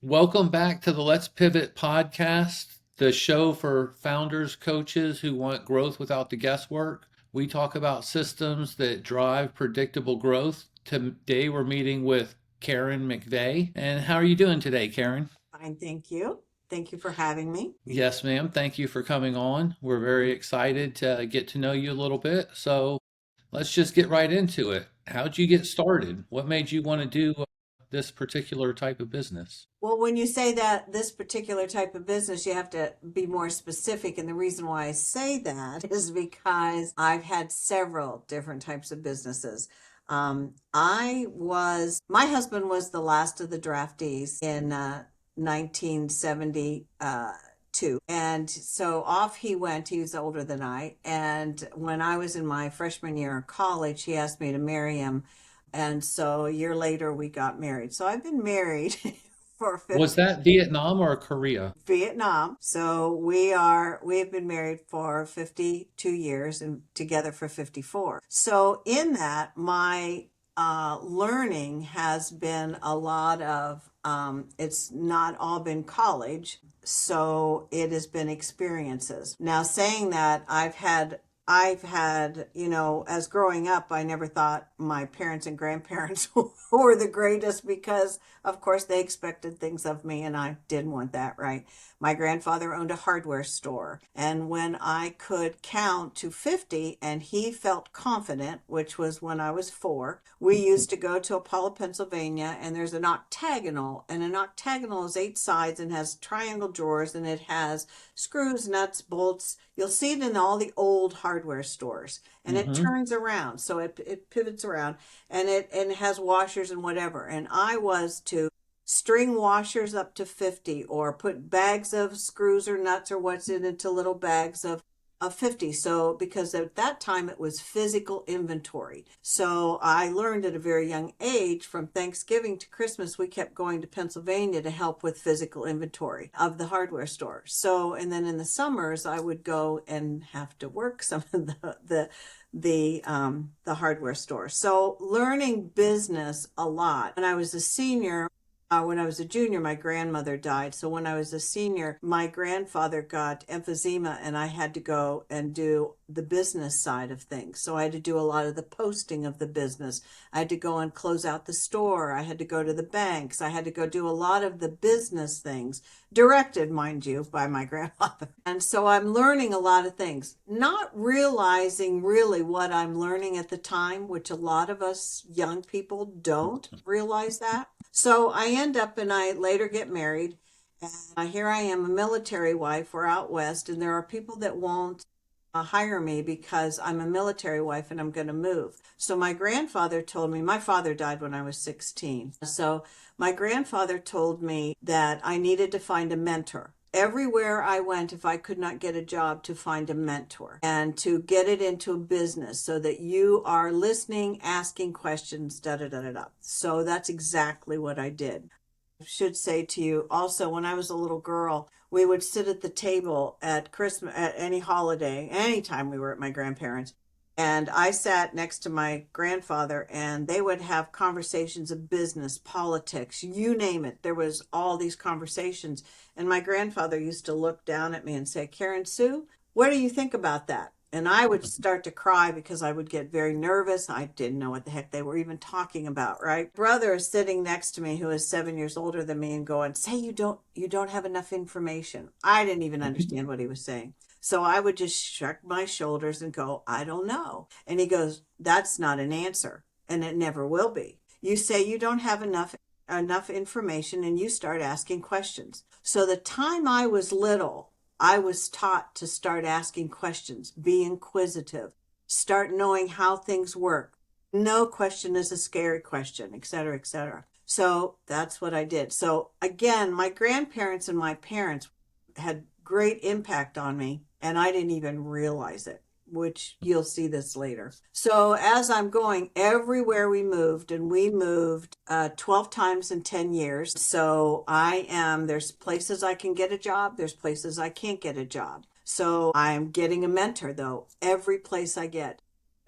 Welcome back to the Let's Pivot podcast, the show for founders, coaches who want growth without the guesswork. We talk about systems that drive predictable growth. Today we're meeting with Karen McVey. And how are you doing today, Karen? Fine, thank you. Thank you for having me. Yes, ma'am. Thank you for coming on. We're very excited to get to know you a little bit. So let's just get right into it. How'd you get started? What made you want to do this particular type of business? Well, when you say that this particular type of business, you have to be more specific. And the reason why I say that is because I've had several different types of businesses. My husband was the last of the draftees in 1972. And so off he went. He was older than I. And when I was in my freshman year of college, he asked me to marry him. And so a year later, we got married. So I've been married for Was 50 that Vietnam or Korea? Vietnam. So we have been married for 52 years and together for 54. So in that, my learning has been a lot of, it's not all been college. So it has been experiences. Now, saying that, as growing up, I never thought my parents and grandparents were the greatest because, of course, they expected things of me and I didn't want that, right? My grandfather owned a hardware store. And when I could count to 50 and he felt confident, which was when I was 4, we used to go to Apollo, Pennsylvania, and there's an octagonal, and an octagonal is 8 sides and has triangle drawers, and it has screws, nuts, bolts. You'll see it in all the old hardware stores, and it Hmm. turns around. So it pivots around, and it has washers and whatever. And I was to string washers up to 50 or put bags of screws or nuts or what's in into little bags of 50. So because at that time it was physical inventory. So I learned at a very young age, from Thanksgiving to Christmas, we kept going to Pennsylvania to help with physical inventory of the hardware store. So, and then in the summers I would go and have to work some of the hardware store. So learning business a lot. When I was a senior, when I was a junior, my grandmother died. So when I was a senior, my grandfather got emphysema and I had to go and do the business side of things. So I had to do a lot of the posting of the business. I had to go and close out the store. I had to go to the banks. I had to go do a lot of the business things, directed, mind you, by my grandfather. And so I'm learning a lot of things, not realizing really what I'm learning at the time, which a lot of us young people don't realize that. So I end up and I later get married. And here I am, a military wife. We're out west, and there are people that won't hire me because I'm a military wife and I'm going to move. So my grandfather told me, my father died when I was 16. So my grandfather told me that I needed to find a mentor. Everywhere I went, if I could not get a job, to find a mentor and to get it into a business so that you are listening, asking questions, da da da da da. So that's exactly what I did. Should say to you also, when I was a little girl, we would sit at the table at Christmas, at any holiday, anytime we were at my grandparents. And I sat next to my grandfather, and they would have conversations of business, politics, you name it. There was all these conversations. And my grandfather used to look down at me and say, Karen Sue, what do you think about that? And I would start to cry because I would get very nervous. I didn't know what the heck they were even talking about, right? Brother is sitting next to me who is 7 years older than me and going, say you don't have enough information. I didn't even understand what he was saying. So I would just shrug my shoulders and go, I don't know. And he goes, that's not an answer, and it never will be. You say you don't have enough information and you start asking questions. So the time I was little, I was taught to start asking questions, be inquisitive, start knowing how things work. No question is a scary question, et cetera, et cetera. So that's what I did. So again, my grandparents and my parents had great impact on me, and I didn't even realize it, which you'll see this later. So as I'm going, everywhere we moved, and we moved 12 times in 10 years. So there's places I can get a job, there's places I can't get a job. So I'm getting a mentor though, every place I get.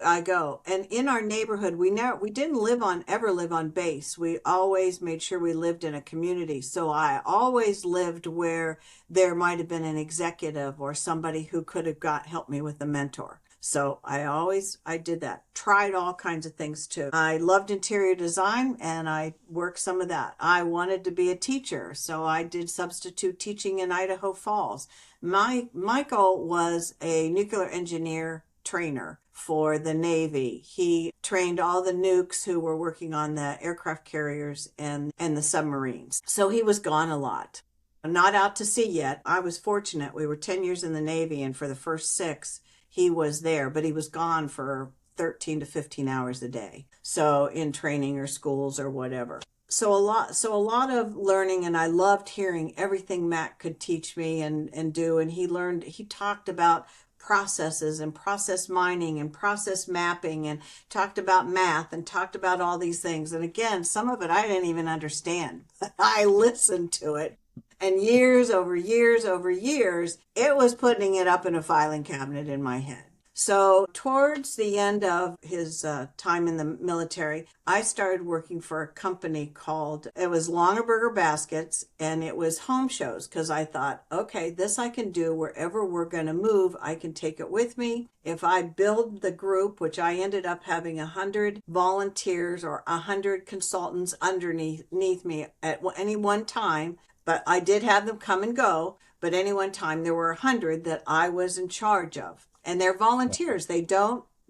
I go. And in our neighborhood, we didn't ever live on base. We always made sure we lived in a community. So I always lived where there might have been an executive or somebody who could have helped me with a mentor. So I did that. Tried all kinds of things too. I loved interior design and I worked some of that. I wanted to be a teacher, so I did substitute teaching in Idaho Falls. Michael was a nuclear engineer trainer for the Navy. He trained all the nukes who were working on the aircraft carriers and the submarines. So he was gone a lot. Not out to sea yet. I was fortunate. We were 10 years in the Navy, and for the first 6, he was there, but he was gone for 13 to 15 hours a day. So in training or schools or whatever. So a lot of learning, and I loved hearing everything Matt could teach me and do. And he talked about processes and process mining and process mapping and talked about math and talked about all these things. And again, some of it I didn't even understand, but I listened to it. And years over years over years, it was putting it up in a filing cabinet in my head. So towards the end of his time in the military, I started working for a company it was Longaberger Baskets, and it was home shows, because I thought, okay, this I can do wherever we're going to move. I can take it with me. If I build the group, which I ended up having 100 volunteers or 100 consultants underneath me at any one time, but I did have them come and go. But any one time there were 100 that I was in charge of. And they're volunteers. They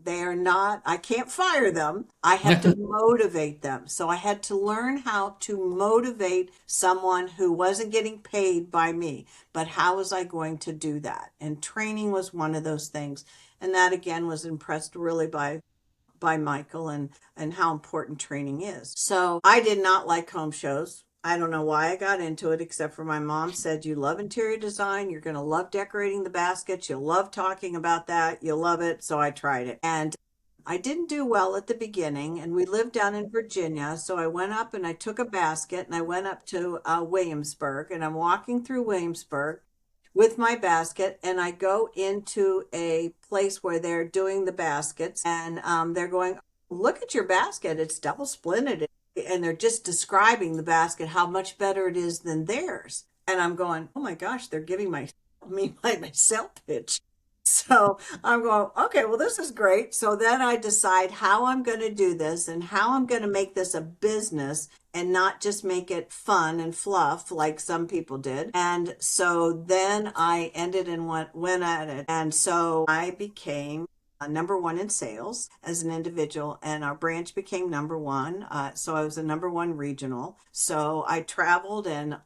are not, I can't fire them. I had to motivate them. So I had to learn how to motivate someone who wasn't getting paid by me. But how was I going to do that? And training was one of those things. And that again was impressed really by Michael and how important training is. So I did not like home shows. I don't know why I got into it, except for my mom said, you love interior design. You're going to love decorating the baskets. You'll love talking about that. You'll love it. So I tried it. And I didn't do well at the beginning. And we lived down in Virginia. So I went up and I took a basket and I went up to Williamsburg. And I'm walking through Williamsburg with my basket, and I go into a place where they're doing the baskets, and they're going, look at your basket, it's double splinted. And they're just describing the basket, how much better it is than theirs. And I'm going, oh my gosh, they're giving my sales pitch. So I'm going, okay, well, this is great. So then I decide how I'm going to do this and how I'm going to make this a business and not just make it fun and fluff like some people did. And so then I ended and went at it. And so I became number one in sales as an individual, and our branch became number one. So I was a number one regional. So I traveled, and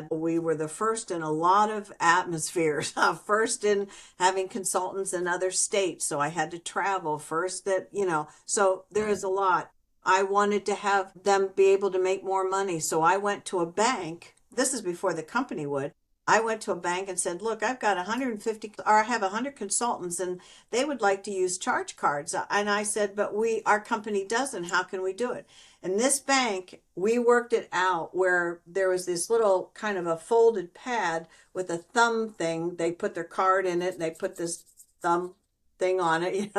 we were the first in a lot of atmospheres, first in having consultants in other states. So I had to travel first so there is a lot. I wanted to have them be able to make more money. So I went to a bank. This is before the company would. I went to a bank and said, look, I've got 150, or I have 100 consultants and they would like to use charge cards. And I said, but our company doesn't. How can we do it? And this bank, we worked it out where there was this little kind of a folded pad with a thumb thing. They put their card in it and they put this thumb thing on it,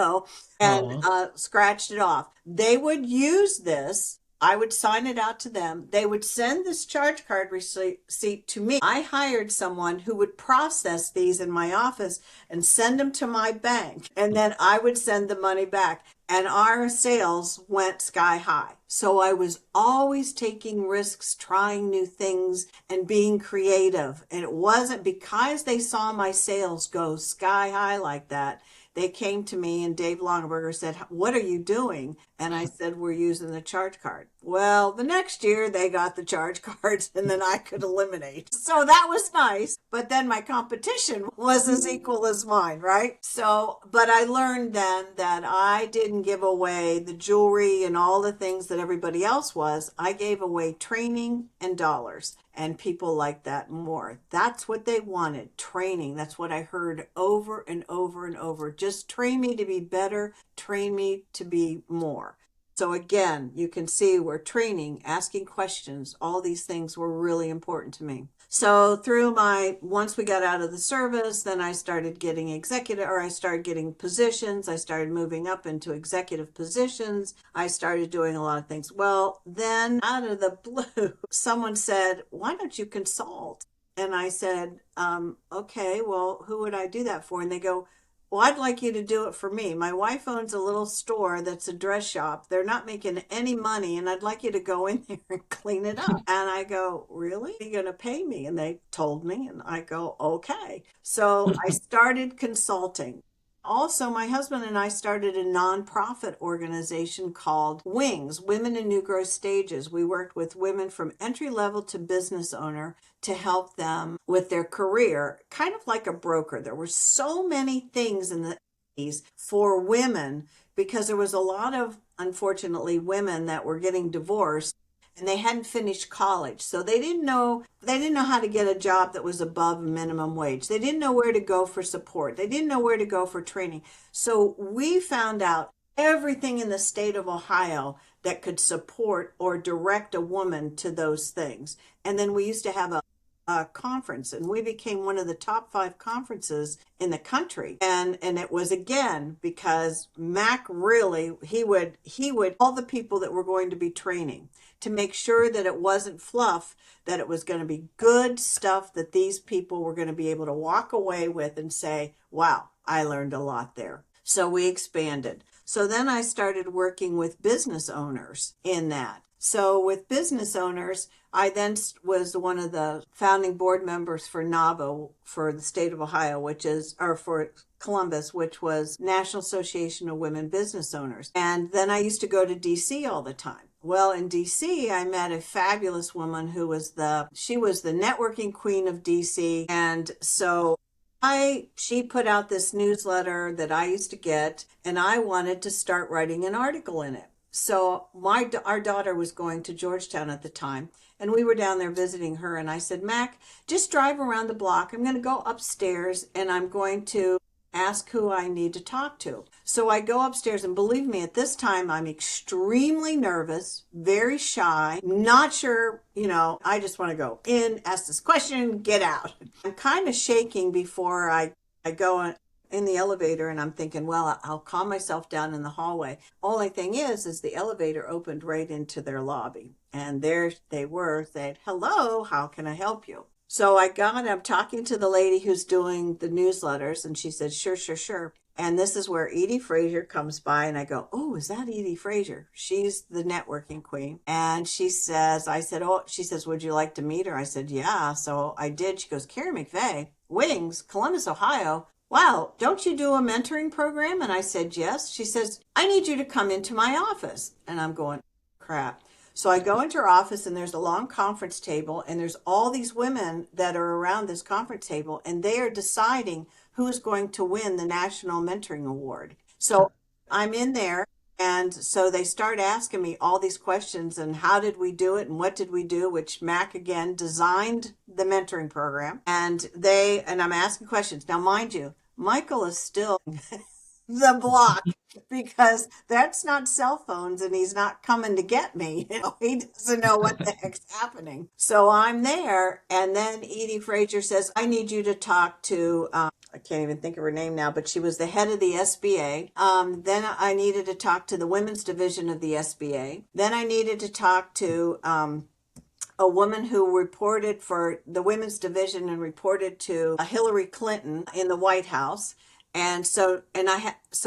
and scratched it off. They would use this. I would sign it out to them. They would send this charge card receipt to me. I hired someone who would process these in my office and send them to my bank. And then I would send the money back. And our sales went sky high. So I was always taking risks, trying new things, and being creative. And it wasn't because they saw my sales go sky high like that. They came to me, and Dave Longaberger said, what are you doing? And I said, we're using the charge card. Well, the next year they got the charge cards, and then I could eliminate. So that was nice. But then my competition was as equal as mine, right? So, but I learned then that I didn't give away the jewelry and all the things that everybody else was. I gave away training and dollars. And people like that more. That's what they wanted, training. That's what I heard over and over and over. Just train me to be better, train me to be more. So again, you can see where training, asking questions, all these things were really important to me. So once we got out of the service, then I started getting I started getting positions. I started moving up into executive positions. I started doing a lot of things. Well, then out of the blue, someone said, why don't you consult? And I said, okay, well, who would I do that for? And they go, well, I'd like you to do it for me. My wife owns a little store that's a dress shop. They're not making any money, and I'd like you to go in there and clean it up. And I go, really? Are you going to pay me? And they told me, and I go, okay. So I started consulting. Also, my husband and I started a nonprofit organization called Wings, Women in New Growth Stages. We worked with women from entry level to business owner to help them with their career, kind of like a broker. There were so many things in the 80s for women because there was a lot of, unfortunately, women that were getting divorced and they hadn't finished college. So they didn't know how to get a job that was above minimum wage. They didn't know where to go for support. They didn't know where to go for training. So we found out everything in the state of Ohio that could support or direct a woman to those things. And then we used to have a conference, and we became one of the top 5 conferences in the country. And it was again because Mac really he would all the people that were going to be training to make sure that it wasn't fluff, that it was going to be good stuff that these people were going to be able to walk away with and say, wow, I learned a lot there. So we expanded. So then I started working with business owners in that. So with business owners, I then was one of the founding board members for NAVO for the state of Ohio, for Columbus, which was National Association of Women Business Owners. And then I used to go to DC all the time. Well, in DC, I met a fabulous woman who was she was the networking queen of DC. And so she put out this newsletter that I used to get, and I wanted to start writing an article in it. So our daughter was going to Georgetown at the time, and we were down there visiting her, and I said, Mac, just drive around the block. I'm going to go upstairs, and I'm going to ask who I need to talk to. So I go upstairs, and believe me, at this time, I'm extremely nervous, very shy, not sure, I just want to go in, ask this question, get out. I'm kind of shaking before I go in the elevator, and I'm thinking, well, I'll calm myself down in the hallway. Only thing is the elevator opened right into their lobby, and there they were saying, hello, how can I help you? So I'm talking to the lady who's doing the newsletters, and she said, sure. And this is where Edie Frazier comes by, and I go, oh, is that Edie Frazier? She's the networking queen. And she says, would you like to meet her? I said, yeah. So I did. She goes, Carrie McVey, Wings, Columbus, Ohio. Wow, don't you do a mentoring program? And I said, yes. She says, I need you to come into my office. And I'm going, crap. So I go into her office, and there's a long conference table, and there's all these women that are around this conference table, and they are deciding who's going to win the National Mentoring Award. So I'm in there, and so they start asking me all these questions, and how did we do it, and what did we do, which Mac, again, designed the mentoring program. And I'm asking questions. Now, mind you, Michael is still the block because that's not cell phones, and he's not coming to get me. He doesn't know what the heck's happening. So I'm there, and then Edie Frazier says, I need you to talk to, I can't even think of her name now, but she was the head of the SBA. Then I needed to talk to the women's division of the SBA. Then I needed to talk to a woman who reported for the women's division and reported to Hillary Clinton in the White House. And so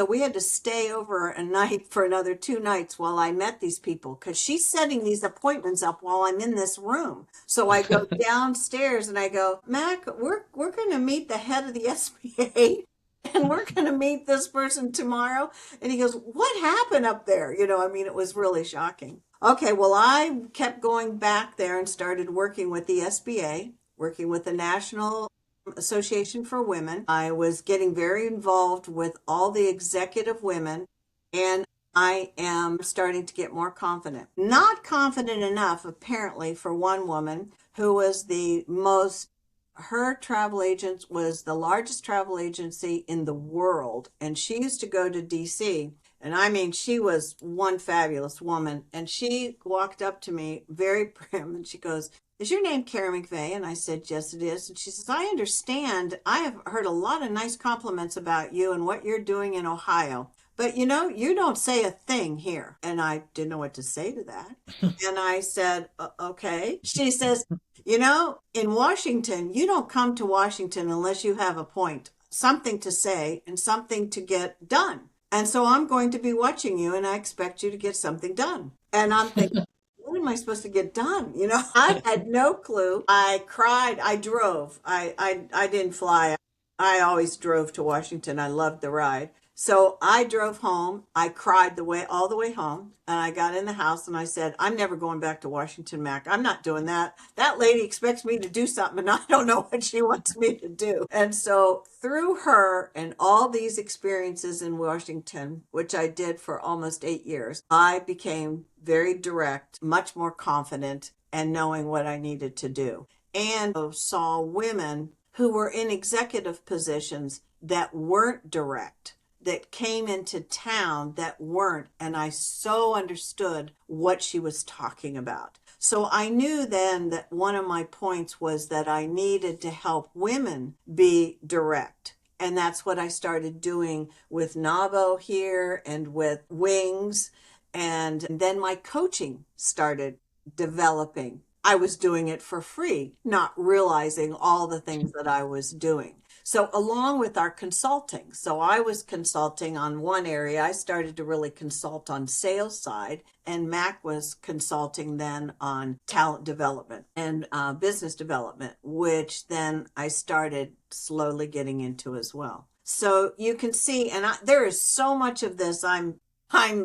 we had to stay over a night for another 2 nights while I met these people, because she's setting these appointments up while I'm in this room. So I go downstairs and I go, Mac, we're going to meet the head of the SBA, and we're going to meet this person tomorrow. And he goes, what happened up there? It was really shocking. Okay, well, I kept going back there and started working with the SBA, working with the National Association for Women. I was getting very involved with all the executive women, and I am starting to get more confident. Not confident enough, apparently, for one woman who was her travel agent was the largest travel agency in the world, and she used to go to DC, And I mean, she was one fabulous woman. And she walked up to me very prim and she goes, "Is your name Karen McVey?" And I said, "Yes, it is." And she says, "I understand. I have heard a lot of nice compliments about you and what you're doing in Ohio. But you don't say a thing here." And I didn't know what to say to that. And I said, "Okay." She says, in Washington, you don't come to Washington unless you have a point, something to say and something to get done. And so I'm going to be watching you and I expect you to get something done." And I'm thinking, what am I supposed to get done? I had no clue. I cried. I drove. I didn't fly. I always drove to Washington. I loved the ride. So I drove home. I cried all the way home. And I got in the house and I said, "I'm never going back to Washington, Mac. I'm not doing that. That lady expects me to do something and I don't know what she wants me to do." And so through her and all these experiences in Washington, which I did for almost 8 years, I became very direct, much more confident, and knowing what I needed to do. And I saw women who were in executive positions that weren't direct, that came into town that weren't, and I so understood what she was talking about. So I knew then that one of my points was that I needed to help women be direct. And that's what I started doing with NAVO here and with Wings. And then my coaching started developing. I was doing it for free, not realizing all the things that I was doing. So along with our consulting, so I was consulting on one area. I started to really consult on sales side, and Mac was consulting then on talent development and business development, which then I started slowly getting into as well. So you can see, and there is so much of this I'm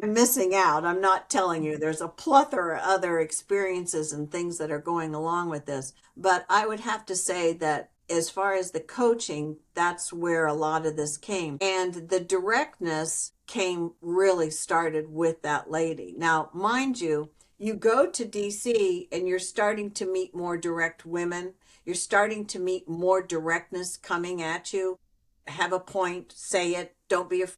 missing out. I'm not telling you. There's a plethora of other experiences and things that are going along with this. But I would have to say that as far as the coaching, that's where a lot of this came. And the directness really started with that lady. Now, mind you, you go to DC and you're starting to meet more direct women. You're starting to meet more directness coming at you. Have a point, say it, don't be afraid.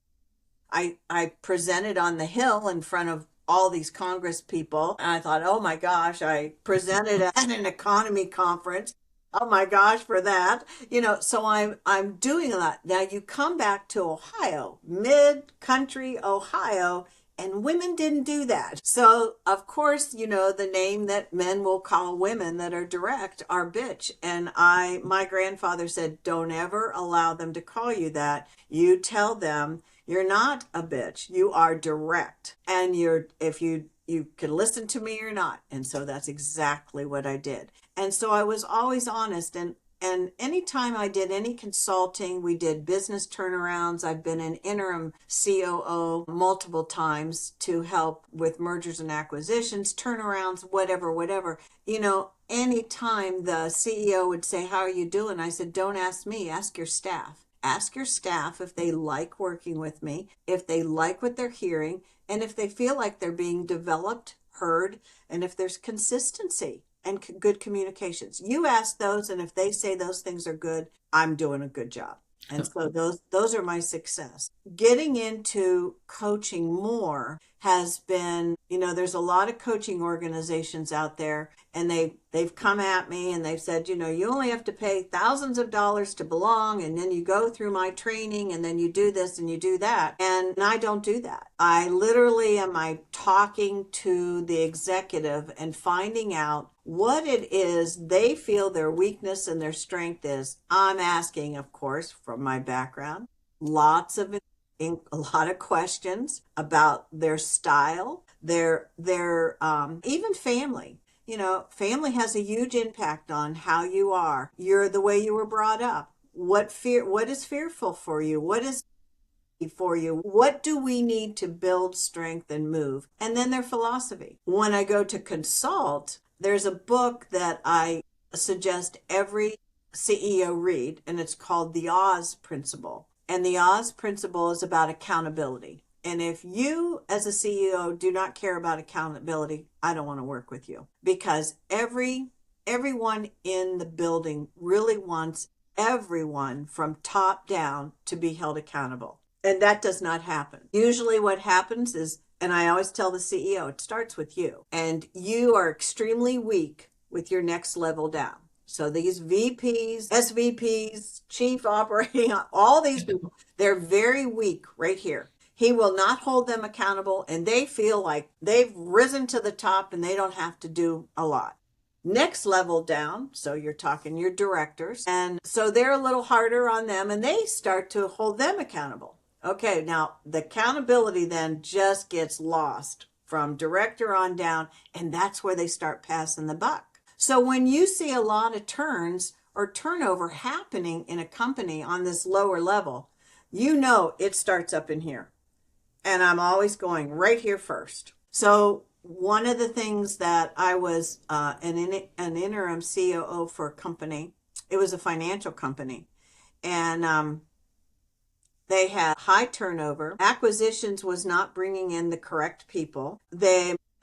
I presented on the Hill in front of all these Congress people. And I thought, oh my gosh, I presented at an economy conference. Oh my gosh, for that. So I'm doing that. Now you come back to Ohio, mid-country Ohio, and women didn't do that. So of course, the name that men will call women that are direct are bitch. And my grandfather said, don't ever allow them to call you that. You tell them you're not a bitch. You are direct. And if you can listen to me or not. And so that's exactly what I did. And so I was always honest. And anytime I did any consulting, we did business turnarounds. I've been an interim COO multiple times to help with mergers and acquisitions, turnarounds, whatever. Anytime the CEO would say, "How are you doing?" I said, "Don't ask me, ask your staff. Ask your staff if they like working with me, if they like what they're hearing, and if they feel like they're being developed, heard, and if there's consistency and good communications. You ask those, and if they say those things are good, I'm doing a good job." And so those are my success. Getting into coaching more has been, there's a lot of coaching organizations out there, and they've come at me and they've said, you only have to pay thousands of dollars to belong, and then you go through my training, and then you do this and you do that. And I don't do that. I literally am talking to the executive and finding out what it is they feel their weakness and their strength is. I'm asking, of course, from my background, a lot of questions about their style, their even family. Family has a huge impact on how you are. You're the way you were brought up. What is fearful for you? What is for you? What do we need to build strength and move? And then their philosophy. When I go to consult, there's a book that I suggest every CEO read, and it's called The Oz Principle. And the Oz Principle is about accountability. And if you, as a CEO, do not care about accountability, I don't want to work with you, because everyone in the building really wants everyone from top down to be held accountable. And that does not happen. Usually what happens is, and I always tell the CEO, it starts with you. And you are extremely weak with your next level down. So these VPs, SVPs, chief operating, all these people, they're very weak right here. He will not hold them accountable, and they feel like they've risen to the top and they don't have to do a lot. Next level down, so you're talking your directors, and so they're a little harder on them and they start to hold them accountable. Okay, now the accountability then just gets lost from director on down, and that's where they start passing the buck. So when you see a lot of turns or turnover happening in a company on this lower level, you know it starts up in here. And I'm always going right here first. So one of the things that I was an interim COO for a company, it was a financial company, and they had high turnover. Acquisitions was not bringing in the correct people.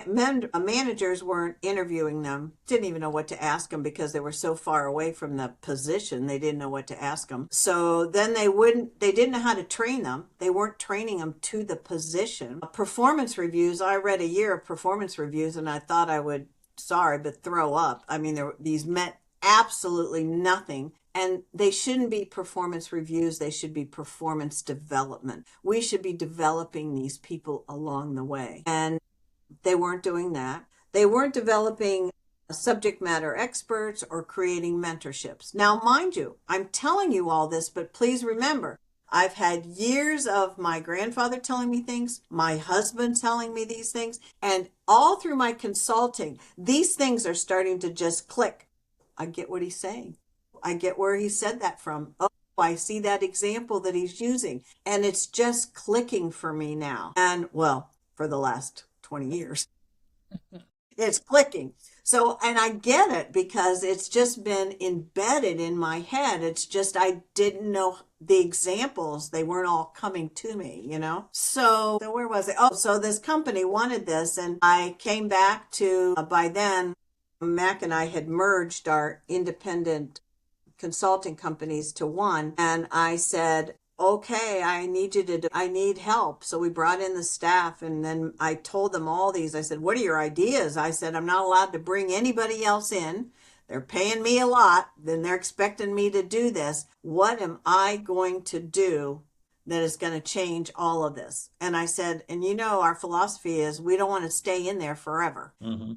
Managers weren't interviewing them, didn't even know what to ask them because they were so far away from the position. They didn't know what to ask them. So then they didn't know how to train them. They weren't training them to the position. Performance reviews, I read a year of performance reviews and I thought I would, sorry, but throw up. I mean, these meant absolutely nothing. And they shouldn't be performance reviews. They should be performance development. We should be developing these people along the way. And they weren't doing that. They weren't developing subject matter experts or creating mentorships. Now, mind you, I'm telling you all this, but please remember, I've had years of my grandfather telling me things, my husband telling me these things, and all through my consulting, these things are starting to just click. I get what he's saying. I get where he said that from. Oh, I see that example that he's using. And it's just clicking for me now. And well, for the last 20 years, it's clicking. So, and I get it because it's just been embedded in my head. It's just, I didn't know the examples. They weren't all coming to me, you know? So where was it? Oh, so this company wanted this. And I came back to, by then, Mac and I had merged our independent consulting companies to one. And I said, okay, I need help. So we brought in the staff and then I told them all these. I said, what are your ideas? I said, I'm not allowed to bring anybody else in. They're paying me a lot. Then they're expecting me to do this. What am I going to do that is going to change all of this? And I said, and you know, our philosophy is we don't want to stay in there forever. Mm-hmm.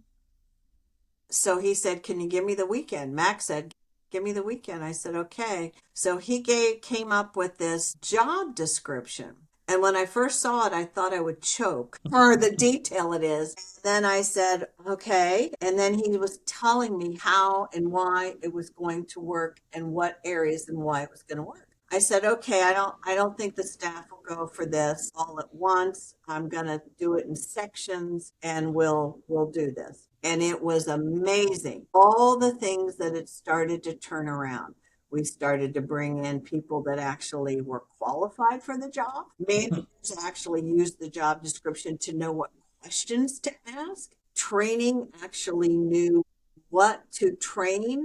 So he said, can you give me the weekend? Max said, give me the weekend. I said, okay. So he came up with this job description. And when I first saw it, I thought I would choke for the detail it is. Then I said, okay. And then he was telling me how and why it was going to work and what areas and why it was going to work. I said, okay, I don't think the staff will go for this all at once. I'm going to do it in sections and we'll do this. And it was amazing. All the things that it started to turn around. We started to bring in people that actually were qualified for the job. Managers actually used the job description to know what questions to ask. Training actually knew what to train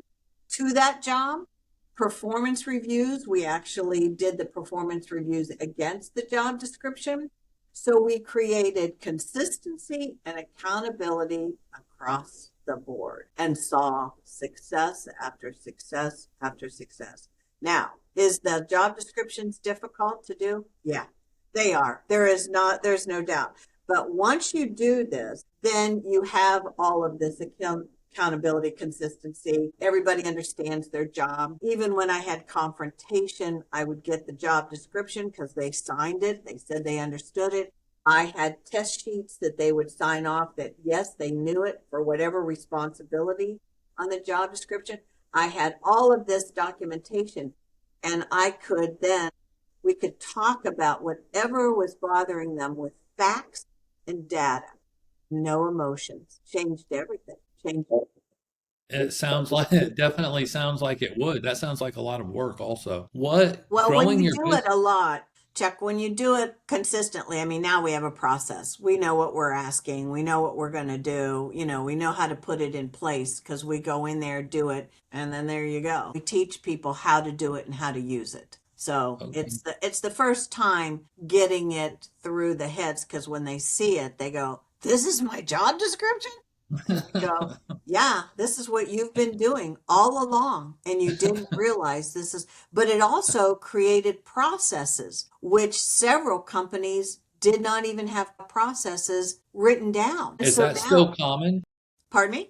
to that job. Performance reviews, we actually did the performance reviews against the job description. So we created consistency and accountability across the board and saw success after success after success. Now, is the job descriptions difficult to do? Yeah, they are. There's no doubt. But once you do this, then you have all of this accountability, consistency. Everybody understands their job. Even when I had confrontation, I would get the job description because they signed it. They said they understood it. I had test sheets that they would sign off that, yes, they knew it for whatever responsibility on the job description. I had all of this documentation and we could talk about whatever was bothering them with facts and data, no emotions. Changed everything. It definitely sounds like it would. That sounds like a lot of work also. Well, when Growing you your do it a lot, Chuck, when you do it consistently, I mean, now we have a process. We know what we're asking. We know what we're going to do. You know, we know how to put it in place because we go in there, do it, and then there you go. We teach people how to do it and how to use it. So Okay. it's the first time getting it through the heads, because when they see it, they go, "This is my job description?" Go, "Yeah, this is what you've been doing all along, and you didn't realize this is." But it also created processes, which several companies did not even have processes written down. Is So that now, still common? pardon me?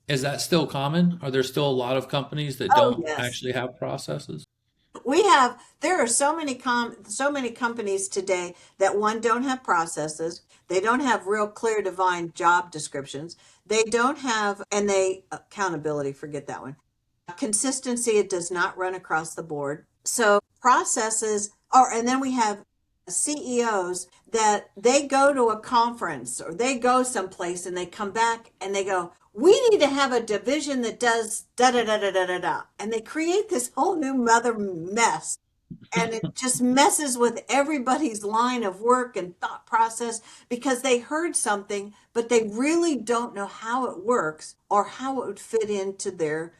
Is that still common? Are there still a lot of companies that Oh, don't yes. actually have processes? There are so many companies today that, one, don't have processes. They don't have real clear defined job descriptions. They don't have, and they, accountability, forget that one. Consistency, it does not run across the board. So processes are, and then we have CEOs that they go to a conference or they go someplace and they come back and they go, "We need to have a division that does da da da da da da da," and they create this whole new mother mess, and it just messes with everybody's line of work and thought process, because they heard something but they really don't know how it works or how it would fit into their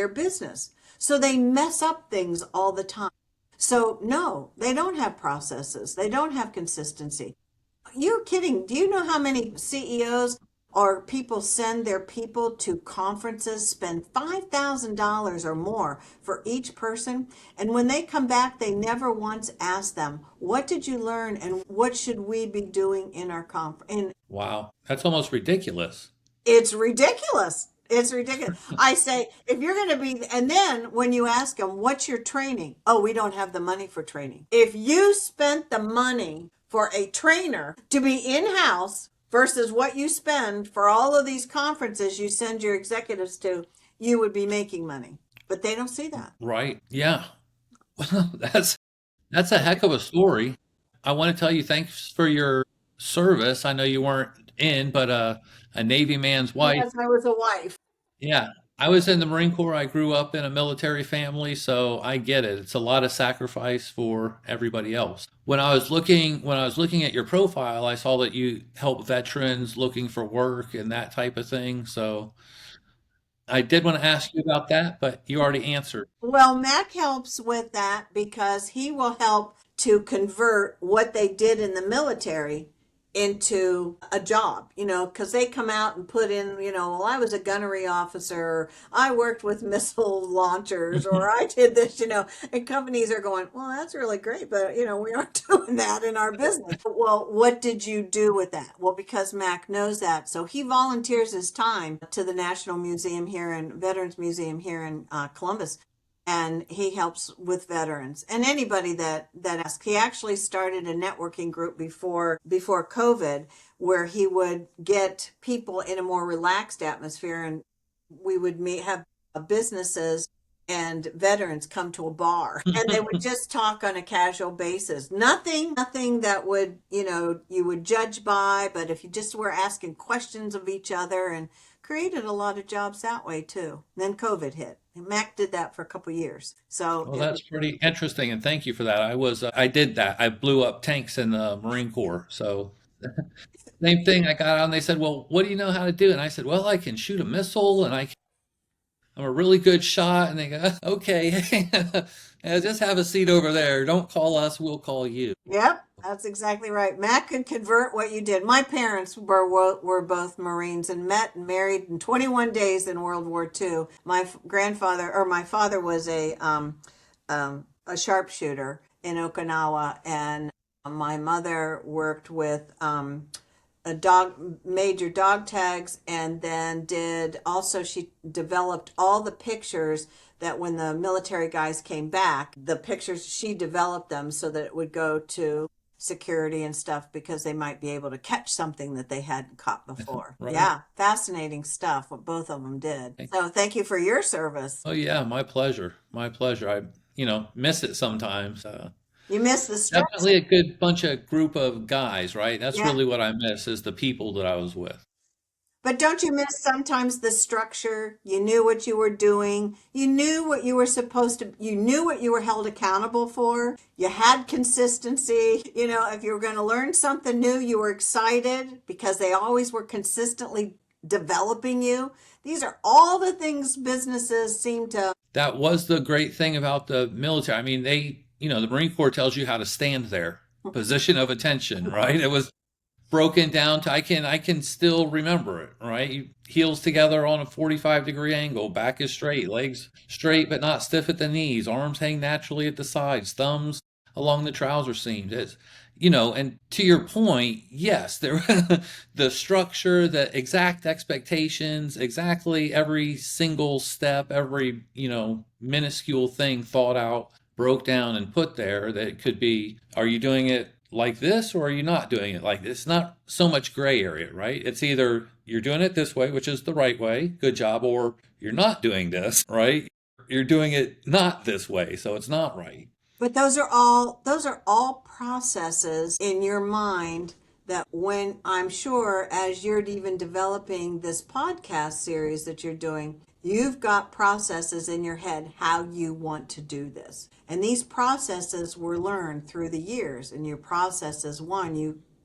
business. So they mess up things all the time. So no, they don't have processes, they don't have consistency. You're kidding. Do you know how many CEOs or people send their people to conferences, spend $5,000 or more for each person? And when they come back, they never once ask them, "What did you learn and what should we be doing in our conference?" And Wow, that's almost ridiculous. it's ridiculous. It's ridiculous. I say, if you're going to be, and then when you ask them, "What's your training?" "Oh, we don't have the money for training." If you spent the money for a trainer to be in-house versus what you spend for all of these conferences you send your executives to, you would be making money. But they don't see that. Right. Yeah. That's a heck of a story. I want to tell you thanks for your service. I know you weren't in, but a Navy man's wife. Yes, I was a wife. Yeah. I was in the Marine Corps. I grew up in a military family, so I get it. It's a lot of sacrifice for everybody else. When I was looking at your profile, I saw that you help veterans looking for work and that type of thing. So I did want to ask you about that, but you already answered. Well, Mac helps with that because he will help to convert what they did in the military into a job, because they come out and put in, "Well, I was a gunnery officer, I worked with missile launchers, or I did this," and companies are going, "Well, that's really great, but, we aren't doing that in our business." Well, what did you do with that? Well, because Mac knows that. So he volunteers his time to the National Museum here and Veterans Museum here in Columbus, and he helps with veterans and anybody that asks. He actually started a networking group before COVID, where he would get people in a more relaxed atmosphere, and we would have businesses and veterans come to a bar, and they would just talk on a casual basis. Nothing that would, you would judge by, but if you just were asking questions of each other, and created a lot of jobs that way too. Then COVID hit. And Mac did that for a couple of years. So Well, that's pretty interesting, and thank you for that. I did that. I blew up tanks in the Marine Corps. So same thing. I got out and they said, "Well, what do you know how to do?" And I said, "Well, I can shoot a missile, and I'm a really good shot." And they go, "Okay, yeah, just have a seat over there. Don't call us. We'll call you." yep, that's exactly right. Mac could convert what you did. My parents were both Marines and met and married in 21 days in World War II. My father was a sharpshooter in Okinawa, and my mother worked with a major dog tags, and then she developed all the pictures that when the military guys came back, the pictures, she developed them so that it would go to security and stuff, because they might be able to catch something that they hadn't caught before. Right. Yeah, fascinating stuff what both of them did. So thank you for your service. Oh yeah, my pleasure. My pleasure. I, miss it sometimes. You missed the stress. Definitely a good bunch of group of guys, right? That's Yeah. really what I miss is the people that I was with. But don't you miss sometimes the structure? You knew what you were doing. You knew what you were supposed to, you knew what you were held accountable for. You had consistency. If you were going to learn something new, you were excited because they always were consistently developing you. These are all the things businesses seem to. That was the great thing about the military. I mean, the Marine Corps tells you how to stand there, position of attention, right? It was broken down to I can still remember it, right? Heels together on a 45-degree angle, back is straight, legs straight but not stiff at the knees, arms hang naturally at the sides, thumbs along the trouser seams. And to your point, yes, there the structure, the exact expectations, exactly every single step, every, minuscule thing thought out, broke down and put there that could be, are you doing it like this or are you not doing it like this? It's not so much gray area, right? It's either you're doing it this way, which is the right way, good job, or you're not doing this, right? You're doing it not this way, so it's not right. But those are all processes in your mind that when I'm sure as you're even developing this podcast series that you're doing, you've got processes in your head how you want to do this. And these processes were learned through the years. And your processes, one,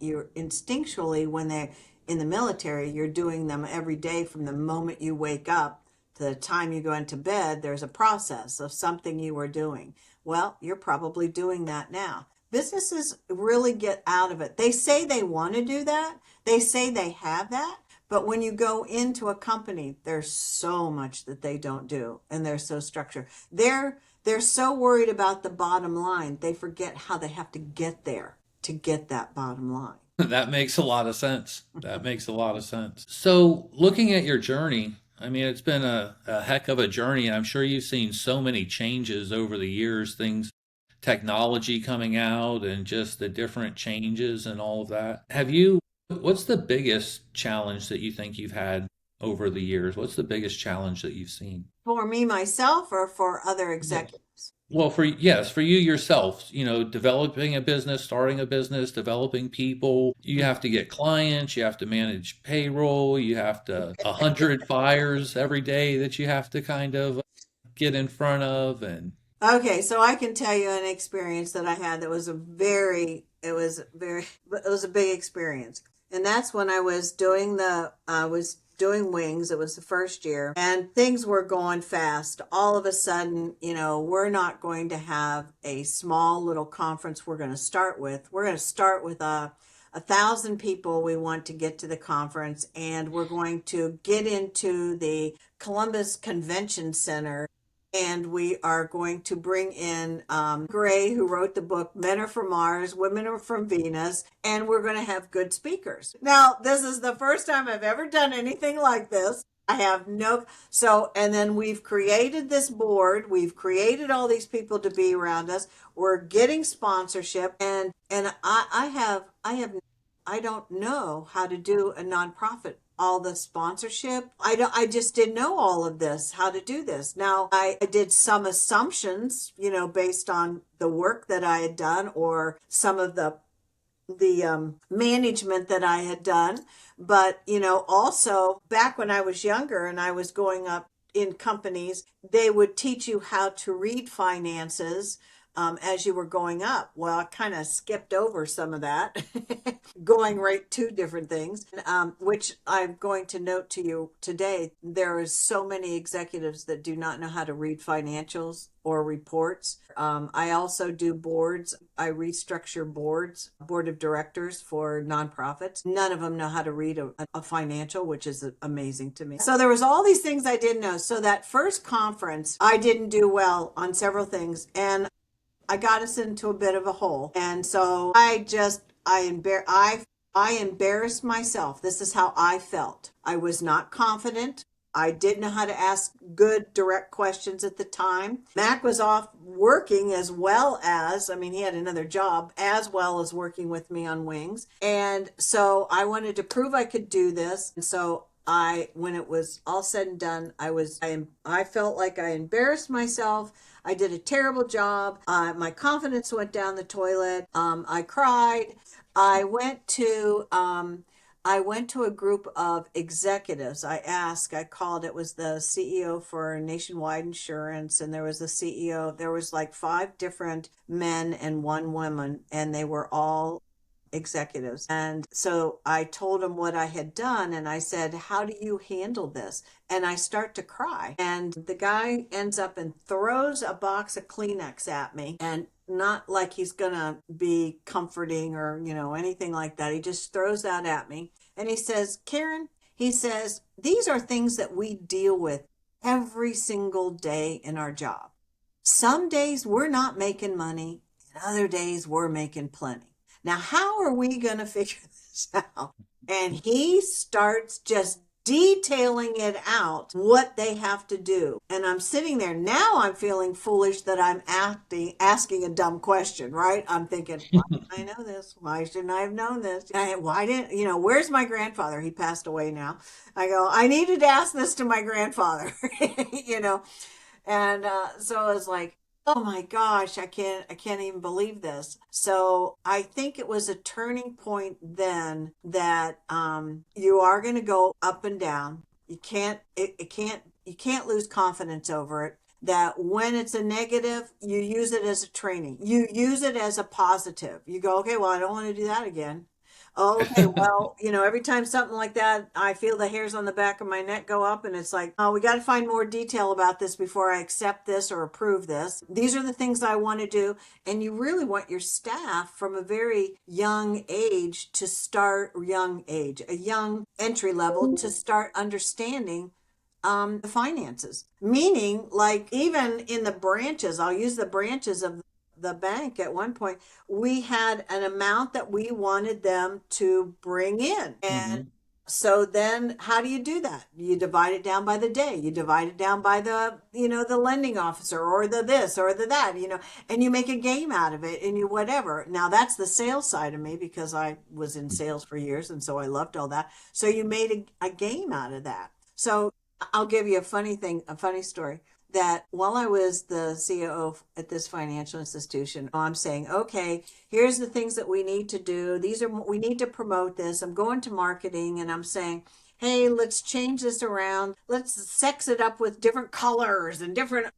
you're instinctually when they're in the military, you're doing them every day from the moment you wake up to the time you go into bed. There's a process of something you were doing. Well, you're probably doing that now. Businesses really get out of it. They say they want to do that. They say they have that. But when you go into a company, there's so much that they don't do, and they're so structured. They're so worried about the bottom line, they forget how they have to get there to get that bottom line. That makes a lot of sense. That makes a lot of sense. So, looking at your journey, I mean, it's been a heck of a journey, and I'm sure you've seen so many changes over the years, things, technology coming out, and just the different changes and all of that. What's the biggest challenge that you think you've had over the years? What's the biggest challenge that you've seen? For me, myself, or for other executives? Well, yes, for you yourself, developing a business, starting a business, developing people, you have to get clients, you have to manage payroll, you have to 100 fires every day that you have to kind of get in front of and Okay, so I can tell you an experience that I had that was it was a big experience. And that's when I was doing wings. It was the first year and things were going fast. All of a sudden, we're not going to have a small little conference we're going to start with. We're going to start with a thousand people we want to get to the conference, and we're going to get into the Columbus Convention Center, and we are going to bring in Gray, who wrote the book Men Are From Mars, Women Are From Venus, and we're going to have good speakers. Now, this is the first time I've ever done anything like this. I have no, so, and then we've created this board. We've created all these people to be around us. We're getting sponsorship, and I don't know how to do a nonprofit, all the sponsorship. I just didn't know all of this, how to do this. Now I did some assumptions, based on the work that I had done or some of the management that I had done. But, also back when I was younger and I was going up in companies, they would teach you how to read finances as you were going up. Well, I kind of skipped over some of that, going right to different things, which I'm going to note to you today. There is so many executives that do not know how to read financials or reports. I also do boards. I restructure board of directors for nonprofits. None of them know how to read a financial, which is amazing to me. So there was all these things I didn't know. So that first conference, I didn't do well on several things, and I got us into a bit of a hole. And so I embarrassed myself. This is how I felt. I was not confident. I didn't know how to ask good direct questions at the time. Mac was off working as well as, he had another job as well as working with me on wings. And so I wanted to prove I could do this. And so when it was all said and done, I felt like I embarrassed myself. I did a terrible job. My confidence went down the toilet. I cried. I went to a group of executives. I called, it was the CEO for Nationwide Insurance, and there was the CEO. There was like 5 different men and 1 woman, and they were all executives. And so I told him what I had done, and I said, how do you handle this? And I start to cry. And the guy ends up and throws a box of Kleenex at me, and not like he's gonna be comforting or, anything like that. He just throws that at me. And he says, Karen, he says, these are things that we deal with every single day in our job. Some days we're not making money, and other days we're making plenty. Now, how are we going to figure this out? And he starts just detailing it out, what they have to do. And I'm sitting there. Now I'm feeling foolish that I'm asking a dumb question, right? I'm thinking, why didn't I know this? Why shouldn't I have known this? Why didn't, where's my grandfather? He passed away now. I go, I needed to ask this to my grandfather, you know. And so I was like, oh my gosh, I can't even believe this. So I think it was a turning point then that you are going to go up and down. You can't lose confidence over it. That when it's a negative, you use it as a training. You use it as a positive. You go, okay, well, I don't want to do that again. Oh, okay, well, every time something like that, I feel the hairs on the back of my neck go up, and it's like, oh, we got to find more detail about this before I accept this or approve this. These are the things I want to do. And you really want your staff from a very young age to start, a young entry level to start understanding the finances. Meaning, like, even in the branches, I'll use the branches of the bank. At one point, we had an amount that we wanted them to bring in. And Hmm. so then how do you do that? You divide it down by the day. You divide it down by the lending officer, or the this or the that, and you make a game out of it, and you whatever. Now that's the sales side of me, because I was in sales for years. And so I loved all that. So you made a game out of that. So I'll give you a funny story, that while I was the CEO at this financial institution, I'm saying, okay, here's the things that we need to do. We need to promote this. I'm going to marketing, and I'm saying, hey, let's change this around. Let's sex it up with different colors and different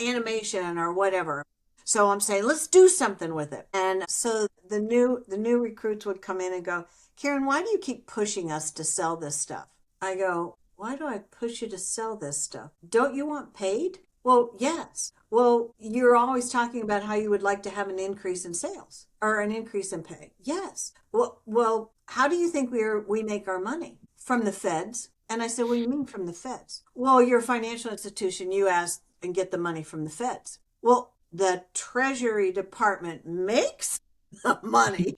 animation or whatever. So I'm saying, let's do something with it. And so the new recruits would come in and go, Karen, why do you keep pushing us to sell this stuff? I go, why do I push you to sell this stuff? Don't you want paid? Well, yes. Well, you're always talking about how you would like to have an increase in sales or an increase in pay. Yes. Well, how do you think we make our money? From the feds. And I said, what do you mean from the feds? Well, you're a financial institution. You ask and get the money from the feds. Well, the Treasury Department makes the money.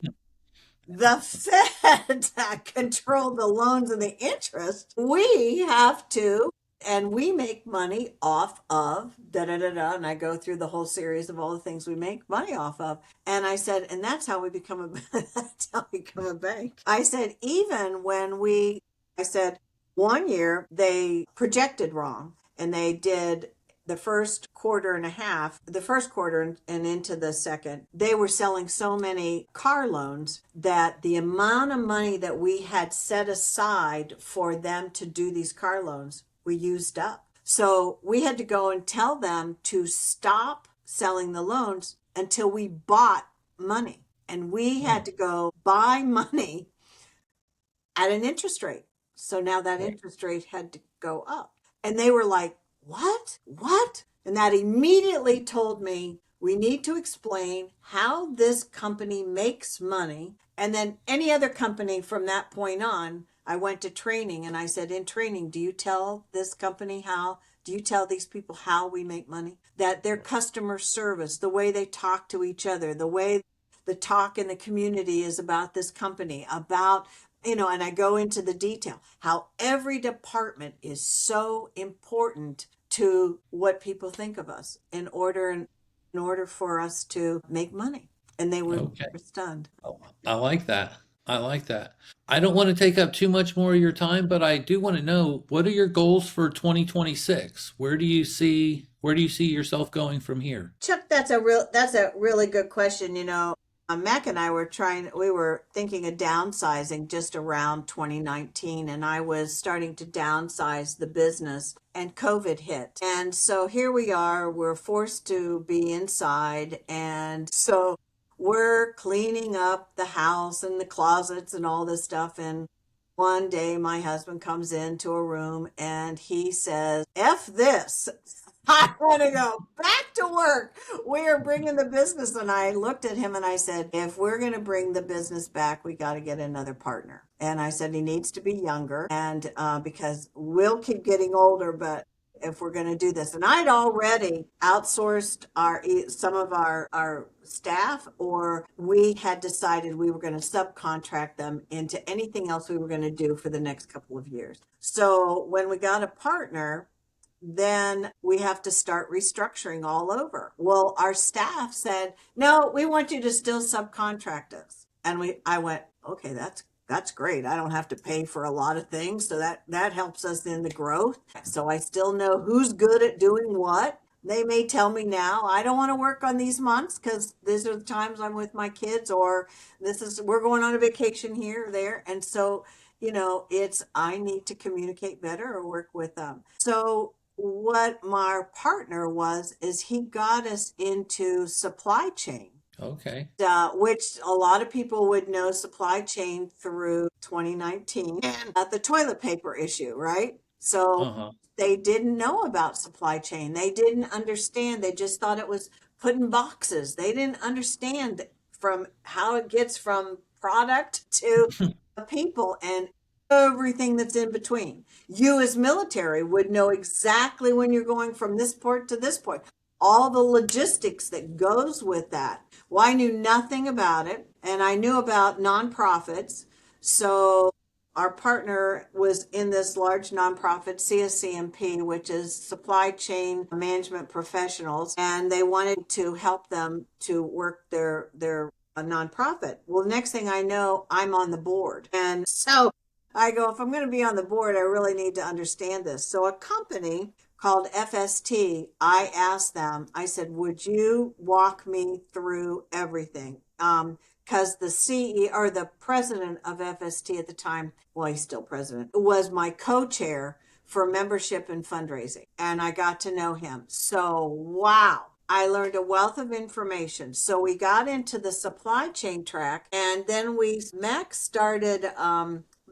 The feds control the loans and the interest. We have to, and we make money off of da da da da. And I go through the whole series of all the things we make money off of. And I said, and that's how we become that's how we become a bank. I said, I said, one year they projected wrong, and they did the first quarter and a half, the first quarter and into the second, they were selling so many car loans that the amount of money that we had set aside for them to do these car loans, we used up. So we had to go and tell them to stop selling the loans until we bought money. And we had to go buy money at an interest rate. So now that interest rate had to go up. And they were like, what? What? And that immediately told me, we need to explain how this company makes money. And then any other company from that point on, I went to training, and I said, in training, do you tell this company do you tell these people how we make money? That their customer service, the way they talk to each other, the way the talk in the community is about this company, about, and I go into the detail, how every department is so important to what people think of us in order for us to make money. And they were Okay. stunned. I like that. I like that. I don't want to take up too much more of your time, but I do want to know, what are your goals for 2026? Where do you see yourself going from here? Chuck, that's a really good question. Mac and I we were thinking of downsizing just around 2019, and I was starting to downsize the business, and COVID hit. And so here we are, we're forced to be inside. And so we're cleaning up the house and the closets and all this stuff. And one day my husband comes into a room and he says, F this. I want to go back to work. We are bringing the business. And I looked at him and I said, if we're going to bring the business back, we got to get another partner. And I said, he needs to be younger. And because we'll keep getting older, but if we're going to do this. And I'd already outsourced some of our staff, or we had decided we were going to subcontract them into anything else we were going to do for the next couple of years. So when we got a partner, then we have to start restructuring all over. Well, our staff said, no, we want you to still subcontract us. And I went, okay, that's great. I don't have to pay for a lot of things. So that helps us in the growth. So I still know who's good at doing what. They may tell me now, I don't want to work on these months because these are the times I'm with my kids, or we're going on a vacation here or there. And so, I need to communicate better or work with them. So what my partner is he got us into supply chain. Okay. Which a lot of people would know supply chain through 2019 and the toilet paper issue, right? So Uh-huh. they didn't know about supply chain. They didn't understand. They just thought it was putting boxes. They didn't understand from how it gets from product to the people and everything that's in between. You as military would know exactly when you're going from this port to this port, all the logistics that goes with that. Well, I knew nothing about it, and I knew about nonprofits. So our partner was in this large nonprofit, CSCMP, which is Supply Chain Management Professionals, and they wanted to help them to work their nonprofit. Well, next thing I know, I'm on the board. And so I go, if I'm going to be on the board, I really need to understand this. So a company called FST, I asked them, I said, would you walk me through everything? Because the CEO or the president of FST at the time, well, he's still president, was my co-chair for membership and fundraising. And I got to know him. So, wow. I learned a wealth of information. So we got into the supply chain track, and then Max started,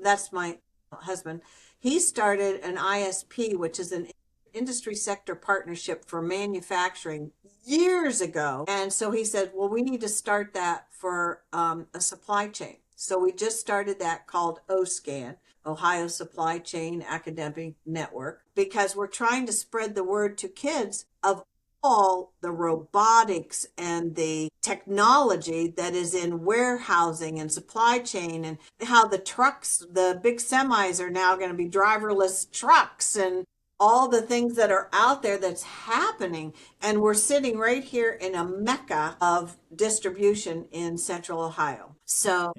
that's my husband, he started an ISP, which is an industry sector partnership for manufacturing years ago. And so he said, well, we need to start that for a supply chain. So we just started that, called OSCAN, Ohio Supply Chain Academic Network, because we're trying to spread the word to kids of all the robotics and the technology that is in warehousing and supply chain, and how the trucks, the big semis, are now going to be driverless trucks, and all the things that are out there that's happening. And we're sitting right here in a mecca of distribution in central Ohio. So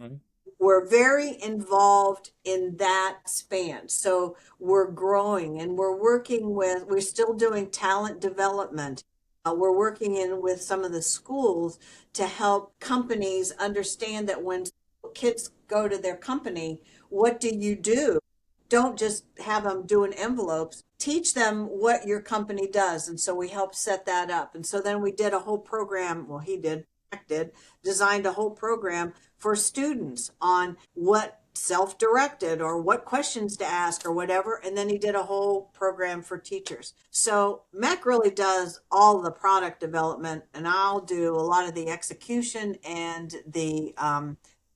we're very involved in that span. So we're growing, and we're still doing talent development. We're working with some of the schools to help companies understand that when kids go to their company, what do you do? Don't just have them doing envelopes. Teach them what your company does. And so we helped set that up. And so then we did a whole program. Well, designed a whole program for students on what self-directed or what questions to ask or whatever. And then he did a whole program for teachers. So Mac really does all the product development, and I'll do a lot of the execution and the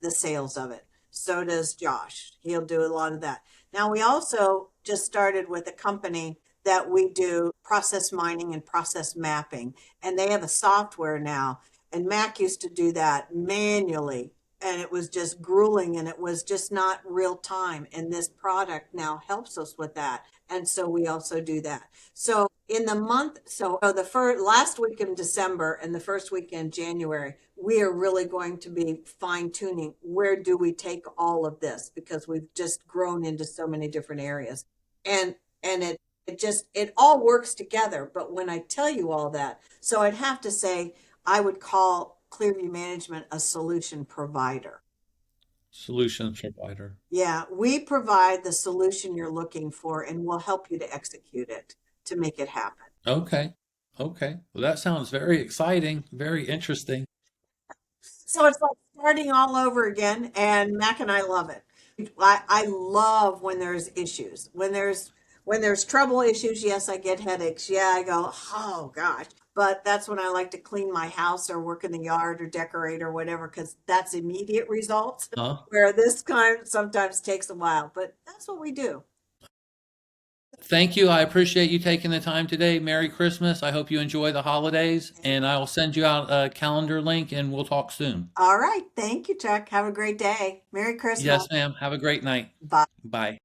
sales of it. So does Josh. He'll do a lot of that. Now, we also just started with a company that we do process mining and process mapping, and they have a software now. And Mac used to do that manually, and it was just grueling, and it was just not real time. And this product now helps us with that. And so we also do that. So the last week in December and the first week in January, we are really going to be fine tuning. Where do we take all of this? Because we've just grown into so many different areas. And it all works together. But when I tell you all that, so I'd have to say, I would call Clearview Management a solution provider. Solutions provider. Yeah, we provide the solution you're looking for, and we'll help you to execute it to make it happen. Okay. Okay. Well, that sounds very exciting, very interesting. So it's like starting all over again, and Mac and I love it. I love when there's issues. When there's trouble issues, yes, I get headaches. Yeah, I go, oh gosh. But that's when I like to clean my house or work in the yard or decorate or whatever, because that's immediate results. Huh? Where this kind sometimes takes a while, but that's what we do. Thank you. I appreciate you taking the time today. Merry Christmas. I hope you enjoy the holidays, and I will send you out a calendar link and we'll talk soon. All right. Thank you, Chuck. Have a great day. Merry Christmas. Yes, ma'am. Have a great night. Bye. Bye.